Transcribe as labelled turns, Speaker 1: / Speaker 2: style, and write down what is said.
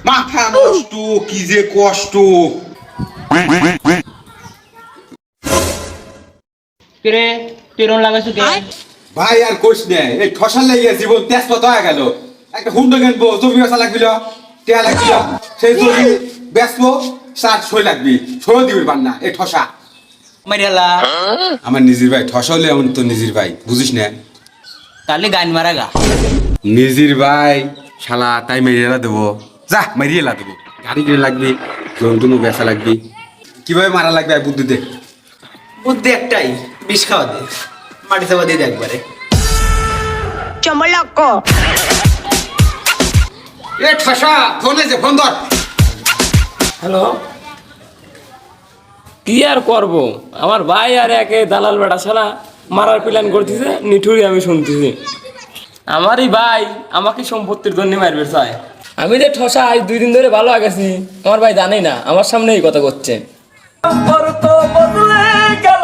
Speaker 1: মাথা নষ্ট, কি যে কষ্ট।
Speaker 2: কিরে তেরন লাগাইছো কে?
Speaker 1: ভাই আর কোশ নে, এই ঠসার লাগিয়ে জীবন তেজপাত হয়ে গেল। একটা হুন্ডা কিনবো, জমি বেচা লাগবিল, টেয়া লাগবিল, সেই জমি বেচবো, সার সই লাগবি, সই দিবি পার এই ঠসা।
Speaker 2: মারিয়ালা
Speaker 1: আমার নিজের ভাই ঠসা হলে এমন তো নিজের ভাই, বুঝিস না?
Speaker 2: তাহলে গান মারা গা।
Speaker 1: নিজের ভাই শালা তাই মেরিয়েলা দেবো, যা মেরিয়েলা দেবো। গাড়ি কিনে লাগবি, জমি টমি বেচা লাগবি, কিভাবে মারা লাগবে আর বুদ্ধি দে।
Speaker 2: বুদ্ধি একটাই, বিষ খাওয়া দে, মাটি চাপা দিয়ে দে একবারে।
Speaker 3: Chomoloco.
Speaker 1: এ ঠসা, ফোন আছে, ফোন ধর।
Speaker 4: হ্যালো, কি আর করব? আমার ভাই আর একে দালাল বেটা ছাড়া মারার প্ল্যান করতেছে, নিঠুরি আমি শুনতেছি। আমারই ভাই আমাকে সম্পত্তির জন্য মারবে চায়। আমি যে ঠসা আজ 2 দিন ধরে ভালো আগেছি, আমার ভাই জানেই না, আমার সামনে এই কথা করছে। বদলে গেল